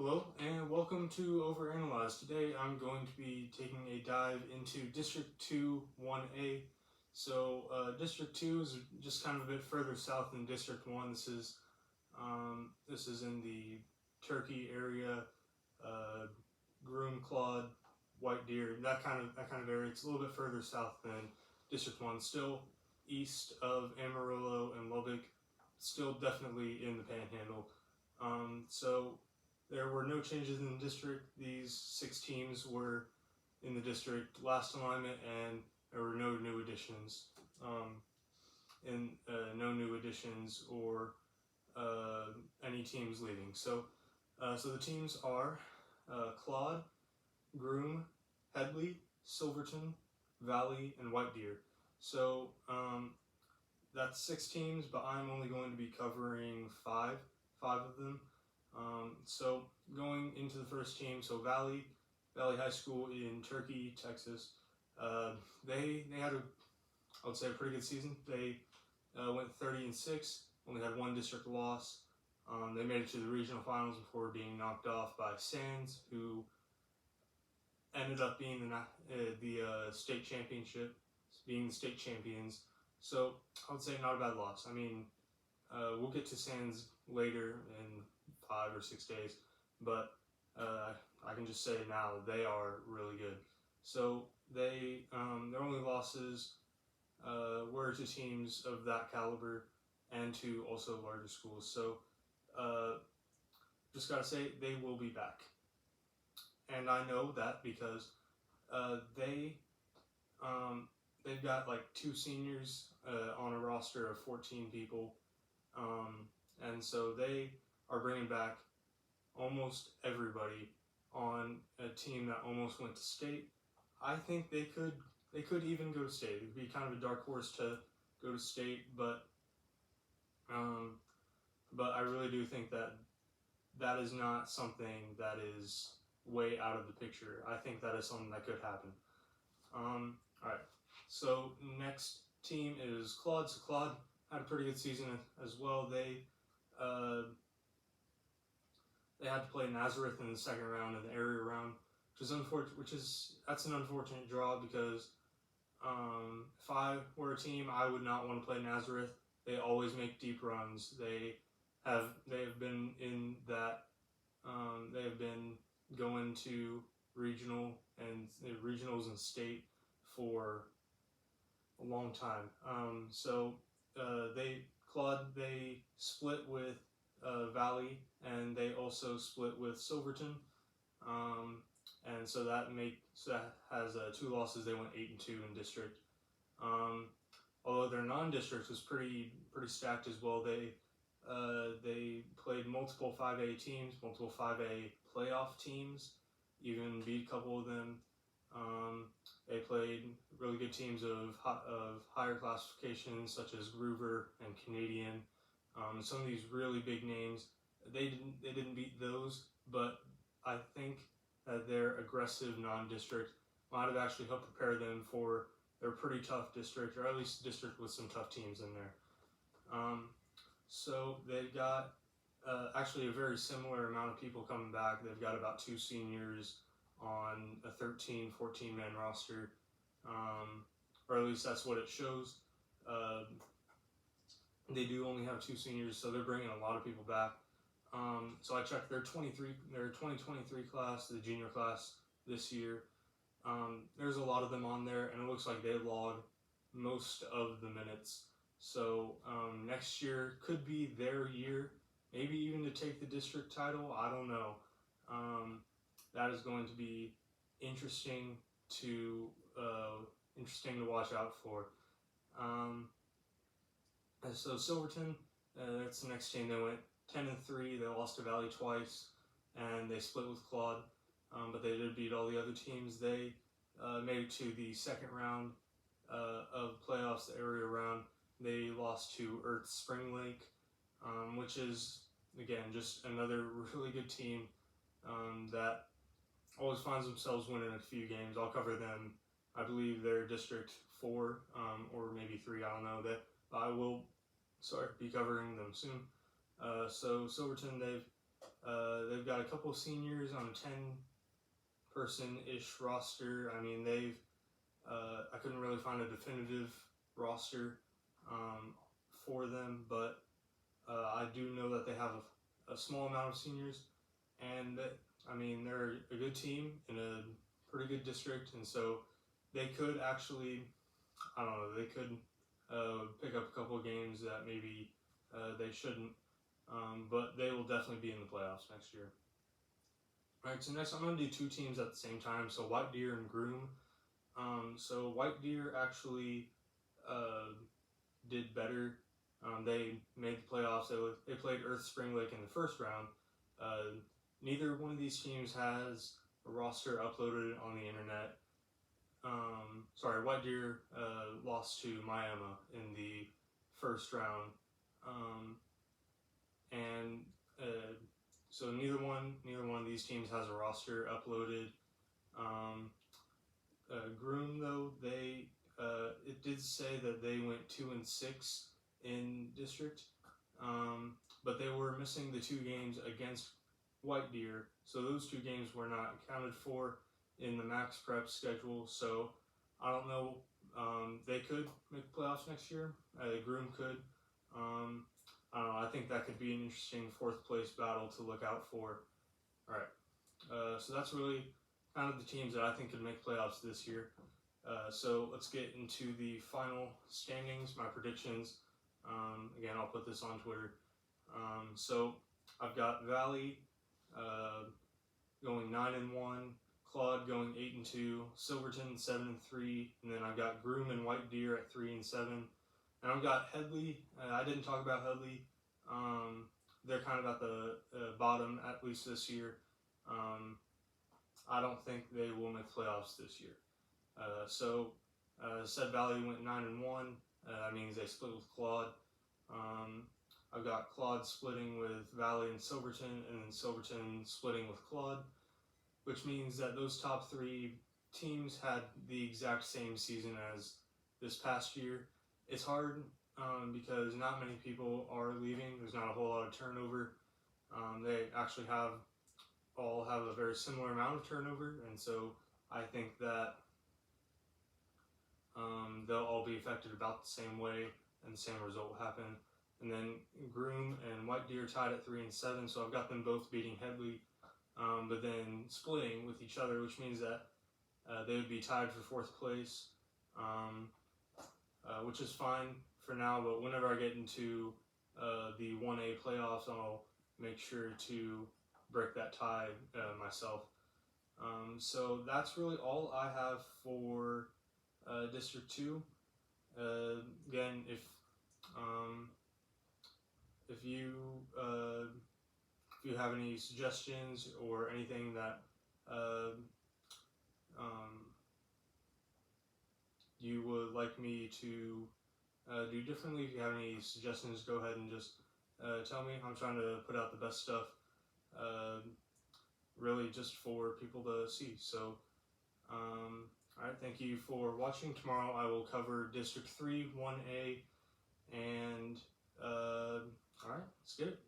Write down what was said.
Hello and welcome to Overanalyzed. Today I'm going to be taking a dive into District 2 1A. District 2 is just kind of a bit further south than District 1. This is in the Turkey area, Groom, Claude, White Deer, that kind of area. It's a little bit further south than District 1. Still east of Amarillo and Lubbock. Still definitely in the Panhandle. There were no changes in the district. These 6 teams were in the district last alignment, and there were no new additions. No new additions or any teams leaving. So the teams are Claude, Groom, Headley, Silverton, Valley, and White Deer. So that's 6 teams, but I'm only going to be covering five of them. So going into the first team, so Valley High School in Turkey, Texas. They had I would say a pretty good season. They went 30-6, only had 1 district loss. They made it to the regional finals before being knocked off by Sands, who ended up being the state championship, being the state champions. So I would say not a bad loss. I mean, we'll get to Sands later in 5 or 6 days, but I can just say now they are really good. So their only losses were to teams of that caliber and to also larger schools. So just gotta say they will be back, and I know that because they've got like 2 seniors on a roster of 14 people, and so they are bringing back almost everybody on a team that almost went to state. I think they could even go to state. It would be kind of a dark horse to go to state, but I really do think that is not something that is way out of the picture. I think that is something that could happen. Alright, so next team is Claude. So Claude had a pretty good season as well. They had to play Nazareth in the second round in the area round, that's an unfortunate draw because if I were a team, I would not want to play Nazareth. They always make deep runs. They have been in that. They have been going to regionals and state for a long time. They split with Valley, and they also split with Silverton, and so that has 2 losses. They went 8-2 in district. Although their non-district was pretty stacked as well. They played multiple 5A teams, multiple 5A playoff teams, even beat a couple of them. They played really good teams of higher classifications such as Groover and Canadian. Some of these really big names, they didn't beat those, but I think that their aggressive non-district might have actually helped prepare them for their pretty tough district, or at least a district with some tough teams in there. So they've got actually a very similar amount of people coming back. They've got about 2 seniors on a 13, 14-man roster, or at least that's what it shows. They do only have 2 seniors, so they're bringing a lot of people back. So I checked their 2023 class, the junior class this year. There's a lot of them on there, and it looks like they logged most of the minutes. So next year could be their year, maybe even to take the district title. I don't know. That is going to be interesting to watch out for. So Silverton, that's the next team. They went 10-3. They lost to Valley twice, and they split with Claude, but they did beat all the other teams. They made it to the second round of playoffs, the area round. They lost to Earth Spring Lake, which is, again, just another really good team that always finds themselves winning a few games. I'll cover them. I believe they're District 4 or maybe 3. I don't know. That I will be covering them soon. So Silverton, they've They've got a couple of seniors on a 10-person-ish roster. I mean, I couldn't really find a definitive roster for them, but I do know that they have a small amount of seniors, and I mean, they're a good team in a pretty good district, and so they could actually, I don't know, they could pick up a couple of games that maybe they shouldn't, but they will definitely be in the playoffs next year. All right, so next I'm going to do two teams at the same time, so White Deer and Groom. So White Deer actually did better. They made the playoffs. They played Earth Spring Lake in the first round. Neither one of these teams has a roster uploaded on the internet. White Deer lost to Miami in the first round, and so neither one of these teams has a roster uploaded. Groom, though, it did say that they went 2-6 in district, but they were missing the 2 games against White Deer, so those 2 games were not accounted for in the max prep schedule. So I don't know. They could make playoffs next year. Groom could. I don't know. I think that could be an interesting 4th place battle to look out for. All right. So that's really kind of the teams that I think could make playoffs this year. So let's get into the final standings, my predictions. Again, I'll put this on Twitter. So I've got Valley going 9-1, Claude going 8-2, Silverton 7-3, and then I've got Groom and White Deer at 3-7. And I've got Headley. I didn't talk about Headley. They're kind of at the bottom, at least this year. I don't think they will make playoffs this year. Said Valley went 9-1. That means they split with Claude. I've got Claude splitting with Valley and Silverton, and then Silverton splitting with Claude, which means that those top 3 teams had the exact same season as this past year. It's hard because not many people are leaving. There's not a whole lot of turnover. They actually all have a very similar amount of turnover, and so I think that they'll all be affected about the same way, and the same result will happen. And then Groom and White Deer tied at 3-7, so I've got them both beating Headley, but then splitting with each other, which means that they would be tied for 4th place, which is fine for now, but whenever I get into the 1A playoffs, I'll make sure to break that tie myself. So that's really all I have for District 2. Again, if you have any suggestions or anything that you would like me to do differently, if you have any suggestions, go ahead and just tell me. I'm trying to put out the best stuff, really just for people to see. So, alright, thank you for watching. Tomorrow I will cover District 3, 1A, and alright, let's get it.